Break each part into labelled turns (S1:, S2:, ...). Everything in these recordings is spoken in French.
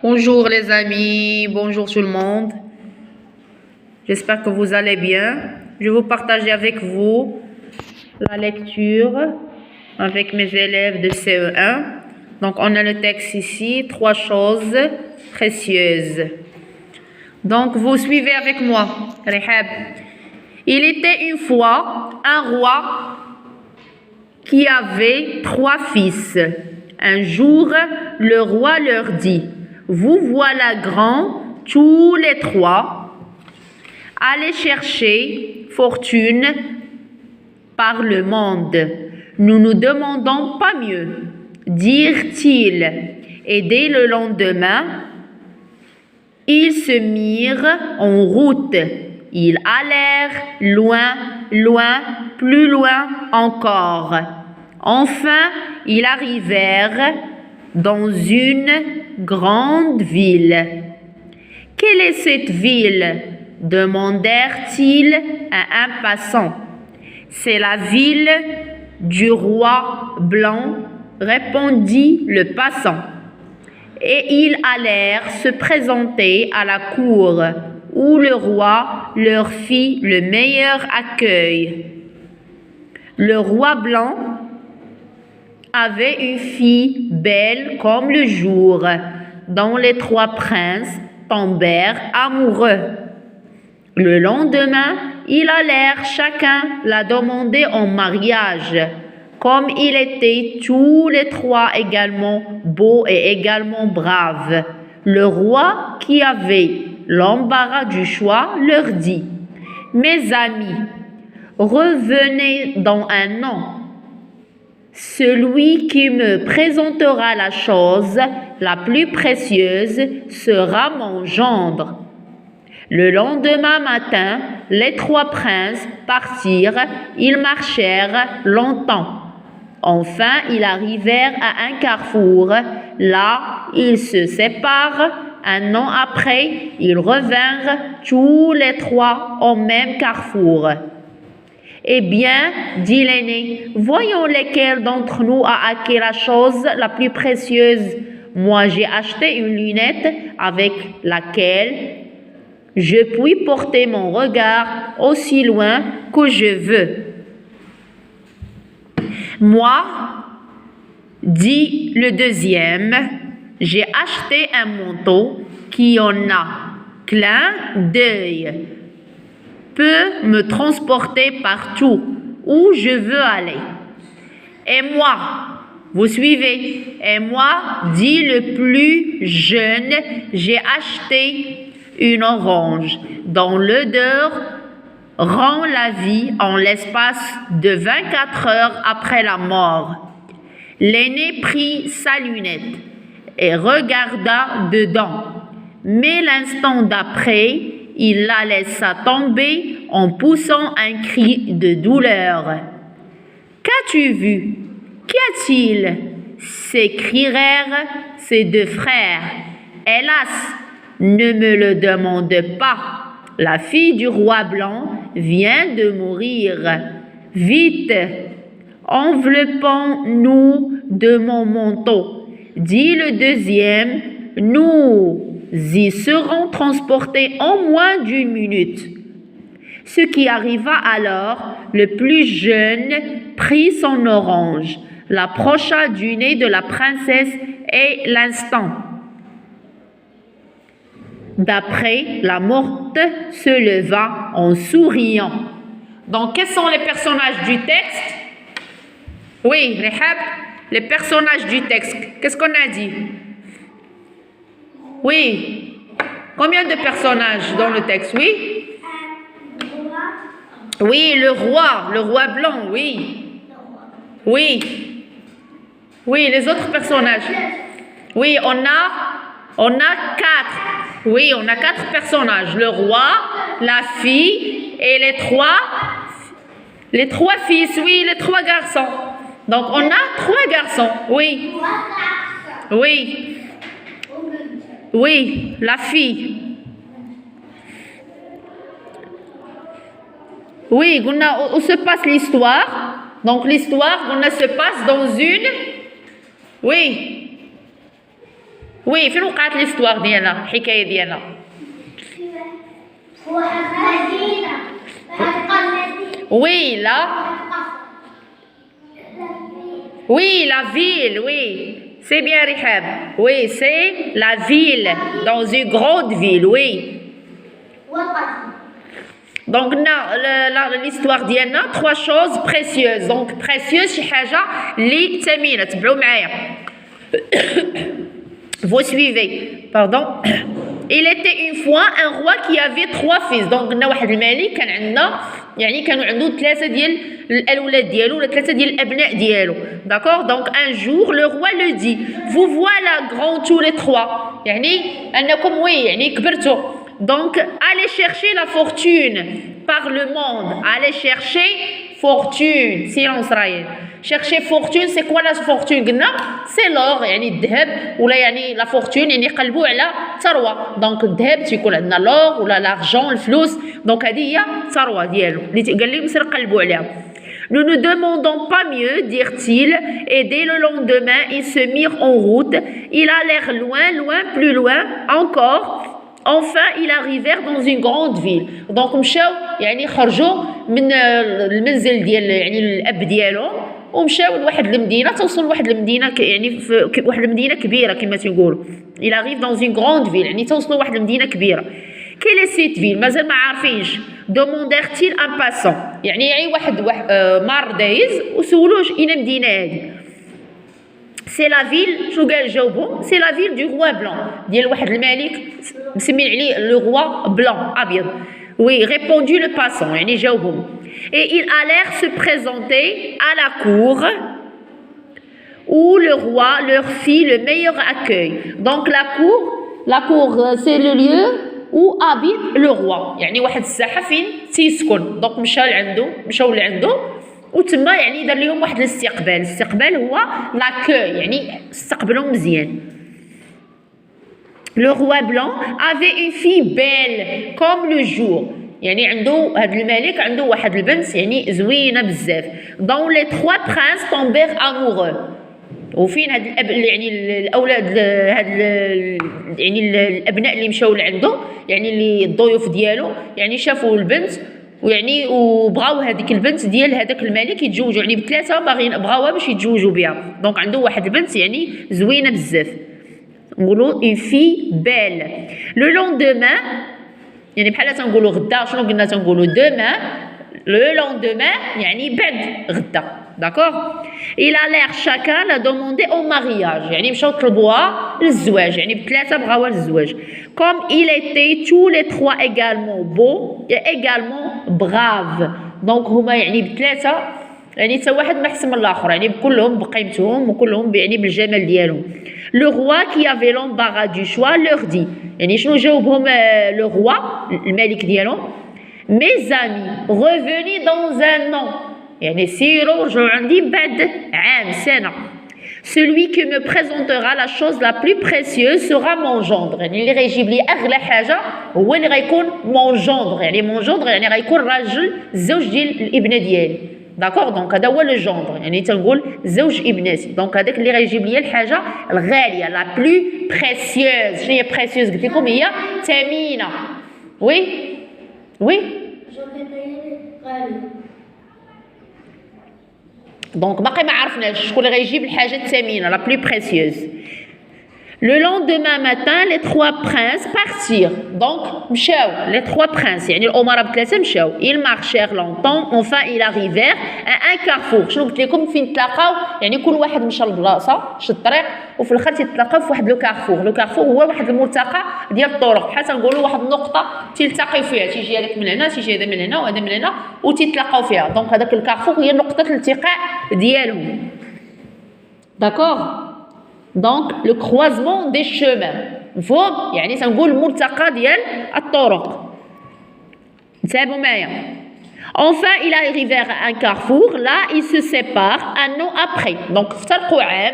S1: Bonjour les amis, bonjour tout le monde. J'espère que vous allez bien. Je vais vous partager avec vous la lecture avec mes élèves de CE1. Donc on a le texte ici, 3 choses précieuses. Donc vous suivez avec moi. Rihab. Il était une fois un roi qui avait 3 fils. Un jour, le roi leur dit: vous voilà grands, tous les 3. Allez chercher fortune par le monde. Nous nous demandons pas mieux, dirent-ils. Et dès le lendemain, ils se mirent en route. Ils allèrent loin, loin, plus loin encore. Enfin, ils arrivèrent dans une grande ville. « Quelle est cette ville ?» demandèrent-ils à un passant. « C'est la ville du roi blanc, » répondit le passant. Et ils allèrent se présenter à la cour, où le roi leur fit le meilleur accueil. Le roi blanc avait une fille belle comme le jour, dont les 3 princes tombèrent amoureux. Le lendemain, ils allèrent chacun la demander en mariage. Comme ils étaient tous les 3 également beaux et également braves, le roi, qui avait l'embarras du choix, leur dit: « Mes amis, revenez dans un an. Celui qui me présentera la chose la plus précieuse sera mon gendre. » Le lendemain matin, les 3 princes partirent. Ils marchèrent longtemps. Enfin, ils arrivèrent à un carrefour. Là, ils se séparent. Un an après, ils revinrent tous les 3 au même carrefour. « Eh bien, dit l'aîné, voyons lequel d'entre nous a acquis la chose la plus précieuse. Moi, j'ai acheté une lunette avec laquelle je puis porter mon regard aussi loin que je veux. » « Moi, dit le deuxième, j'ai acheté un manteau qui en a clin d'œil, peut me transporter partout où je veux aller. Et moi, vous suivez, et moi, dit le plus jeune, j'ai acheté une orange dont l'odeur rend la vie en l'espace de 24 heures après la mort. L'aîné prit sa lunette et regarda dedans, mais l'instant d'après, il la laissa tomber en poussant un cri de douleur. « Qu'as-tu vu? Qu'y a-t-il » s'écrièrent ses 2 frères. « Hélas, ne me le demande pas. La fille du roi blanc vient de mourir. Vite, enveloppons-nous de mon manteau, » dit le deuxième. « Nous y serons transportés en moins d'1 minute. » Ce qui arriva alors, le plus jeune prit son orange, l'approcha du nez de la princesse et l'instant d'après, la morte se leva en souriant. Donc, quels sont les personnages du texte? Oui, Rihab, les personnages du texte. Qu'est-ce qu'on a dit? Oui. Combien de personnages dans le texte? Oui. Oui, le roi blanc, oui. Oui. Oui, les autres personnages. Oui, on a 4. Oui, on a 4 personnages. Le roi, la fille et les 3 fils, oui, les 3 garçons. Donc, on a 3 garçons, oui. Oui. Oui, la fille. Oui, où se passe l'histoire? Donc, l'histoire, se passe dans une... Oui. وي فين وقعت ليستواغ ديالنا الحكايه ديالنا وي لا oui la ville oui c'est bien Rihab oui c'est la ville dans une grande ville oui donc l'histoire ديالنا trois choses précieuses donc précieuse شي حاجه اللي ثمينه تبعوا معايا vous suivez pardon il était une fois un roi qui avait 3 fils donc قلنا واحد الملك كان عندنا يعني كانوا عنده 3 ديال الاولاد ديالو ولا 3 ديال الابناء ديالو d'accord donc un jour le roi le dit vous voilà grands tous les 3 يعني انكم وي يعني كبرتوا donc allez chercher la fortune par le monde allez chercher fortune silence رايل chercher fortune c'est quoi la fortune قلنا c'est l'or يعني الذهب ولا يعني la fortune يعني قلبوا على ثروه دونك الذهب تيكون عندنا l'or ولا l'argent الفلوس دونك هذه هي الثروه ديالو اللي قال لهم سير قلبوا عليها Nous ne demandons pas mieux, dirent-ils, et dès le lendemain, ils se mirent en route. Ils allèrent loin, loin, plus loin, encore. Enfin, ils arrivèrent dans une grande ville. Donc, مشاو يعني خرجوا من المنزل ديال يعني الأب ديالهم ومشاو لواحد المدينة توصل لواحد المدينة يعني في واحد المدينة كبيرة كما تيقولوا. Il arrive dans une grande ville يعني توصلوا لواحد المدينة كبيرة. Quelle est cette ville مازال ما عارفينش demandèrent-ils un passant يعني واحد مار دايز وسولوش اين مدينة هادي سي لا فيل شنو قال جاوبهم سي لا فيل دو روا بلان ديال واحد الملك مسمين عليه لو روا بلان ابيض وي ريبوندو لو باسون يعني جاوبهم et ils allèrent se présenter à la cour où le roi leur fit le meilleur accueil donc la cour c'est le lieu où habite le roi يعني واحد الساحه فين تيسكن دونك مشاو لعندو وتما يعني دار لهم واحد الاستقبال هو لاكوي يعني استقبلهم مزيان le roi blanc avait une fille belle comme le jour يعني عنده هذا الملك عنده واحد البنت يعني زوينه بزاف dont les 3 princes tombèrent amoureux وفين هاد يعني الاولاد هاد يعني الابناء اللي مشاو لعنده يعني اللي الضيوف ديالو يعني شافوا البنت ويعني وبغاو هذيك البنت ديال هذاك الملك يتزوجوا يعني بثلاثه باغيين بغاوها باش يتزوجوا بها دونك عنده واحد البنت يعني زوينه بزاف نقولوا اون في بيل لو لوندومان يعني بحال تنقولوا غدا شنو قلنا تنقولوا دومان لو لوندومان يعني بعد غدا d'accord il a l'air chacun l'a demandé au mariage يعني مشاو طلبوها للزواج يعني بثلاثه بغاوها للزواج comme il était tous les 3 également beaux et également braves donc هما يعني بثلاثه يعني حتى واحد ما احسن من الاخر يعني كلهم بقيمتهم وكلهم يعني بالجمال ديالهم le roi qui avait l'embarras du choix leur dit يعني شنو جاوبهم le roi الملك ديالهم mes amis revenez dans un an يعني سيروا رجعوا عندي بعد عام سنة celui qui me présentera la chose la plus précieuse sera mon gendre يعني اللي غيجيب لي اغلى حاجه هو اللي غيكون mon gendre يعني mon gendre يعني غيكون راجل الزوج ديال الابنه ديالي داكوغ دونك هذا هو لو جوندر يعني تنقول زوج ابناتي دونك هذاك اللي غيجيب لي الحاجه الغاليه لا بلو بريسيوز شنو هي بريسيوز قلت لكم هي ثمينه وي دونك باقي ما عرفناش شكون اللي غيجيب الحاجه الثمينه لا بلو بريسيوز Le lendemain matin, les 3 princes partirent. Donc, مشاو les 3 princes يعني الأمراء بثلاثة مشاو. Ils marchèrent longtemps, enfin ils arrivèrent à un carrefour. شنو قلت لكم فين تلاقاو يعني كل واحد مشى لبلاصة شد الطريق وفي الآخر تيتلاقاو في واحد لو كارفور. لو كارفور هو واحد الملتقى ديال الطرق بحال تنقولوا واحد النقطة تلتقي فيها تيجي هذاك من هنا تيجي هذا من هنا وهذا من هنا وتتلاقاو فيها. دونك هذاك الكارفور هي نقطة الالتقاء ديالهم. داكوغ donc le croisement des chemins مفهوم يعني تنقول ملتقى ديال الطرق نتابعوا معايا enfin il arrivèrent à un carrefour là ils se séparent un an après donc افترقوا عام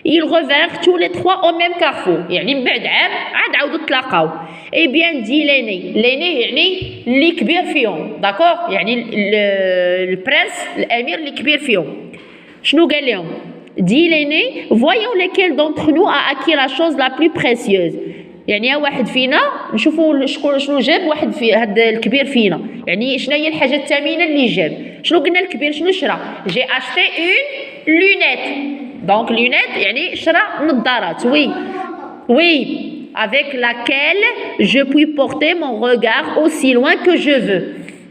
S1: ils revinrent tous les 3 au même carrefour يعني من بعد عام عاد عاودوا تلاقاو et bien dit l'aîné يعني اللي كبير فيهم داكوغ يعني البرنس الامير اللي كبير فيهم شنو قال لهم dit l'aîné, voyons lequel d'entre nous a acquis la chose la plus précieuse. يعني واحد فينا نشوفوا شنو جاب واحد في هذا الكبير فينا، يعني شنو هي الحاجه الثمينه اللي جاب. شنو قلنا الكبير شنو شرا؟ جي اشتي اون لونيت. دونك لونيت يعني شرا نظارات. oui avec laquelle je puis porter mon regard aussi loin que je veux.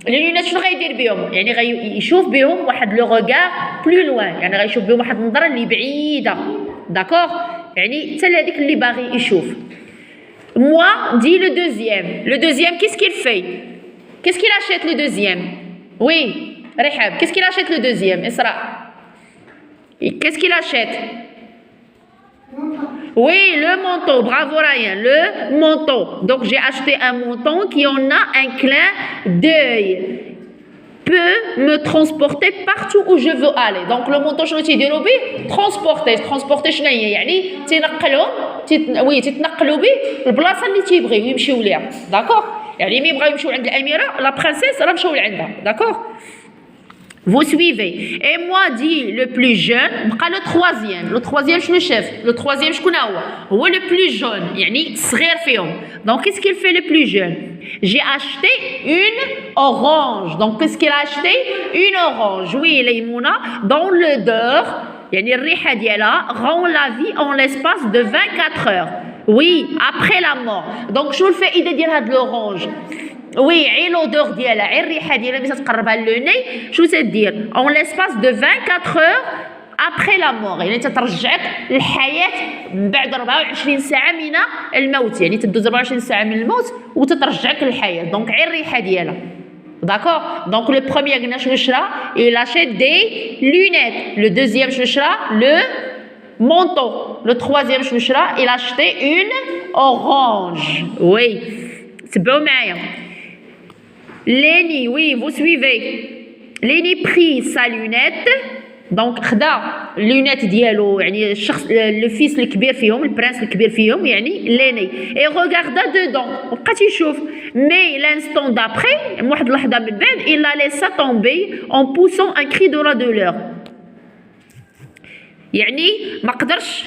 S1: لي لونيت شنو غيدير بهم؟ يعني غيشوف بهم واحد لو ريغار بلو لوان، يعني غيشوف بهم واحد النظره اللي بعيده. داكوغ، يعني حتى لهاديك اللي باغي يشوف. Moi, dit le deuxième. Le deuxième, qu'est-ce qu'il fait? Qu'est-ce qu'il achète le deuxième? Oui, Rehab, qu'est-ce qu'il achète le deuxième? Isra. Qu'est-ce qu'il achète? Oui, le manteau. Bravo Ryan, le manteau. Donc j'ai acheté un manteau qui en a un clin d'œil. Peut me transporter partout où je veux aller. Donc le manteau شنو تيديروا به؟ transporter شنو هي؟ يعني تينقلهم تيتنقلوا به البلاصه اللي تيبغيو يمشيو ليها. داكوغ، يعني ملي يبغيو يمشيو عند الاميره لا برانسيس راه مشاو لعندها. داكوغ. Vous suivez. Et moi dit le plus jeune, بقى le troisième. Le troisième شنو شاف؟ Le troisième شكون هو le plus jeune، يعني صغير فيهم. Donc qu'est-ce qu'il fait le plus jeune? J'ai acheté une orange. Donc qu'est-ce qu'il a acheté? Une orange. Oui, Leïmouna, dont l'odeur, يعني الريحة ديالها rend la vie en l'espace de 24 heures. Oui, après la mort. Donc شنو الفائدة ديال هاد l'orange؟ Oui, عين l'odeur ديالها، عين الريحة ديالها ملي تتقربها للوني شنو تدير؟ En l'espace de 24 heures après la mort، يعني تترجعك للحياة بعد 24 ساعة من الموت، يعني تدوز 24 ساعة من الموت وتترجعك للحياة. دونك عين الريحة ديالها. D'accord. Donc le premier قلنا شنو شرا؟ Il achète des lunettes. Le deuxième شنو شرا؟ Le manteau. Le troisième شنو شرا؟ Il a acheté une orange. Oui. تبعوا معايا. Lenny, oui, vous suivez. Lenny prit sa lunette. دونك خدا اللونات ديالو، يعني الشخص لو فيس الكبير فيهم، البرنس الكبير فيهم يعني ليني. اي ريغاردا دودون، بقى تيشوف. مي لانستون دابخي، واحد اللحظه من بعد il la laissa tomber en poussant un cri de la douleur. يعني ما قدرش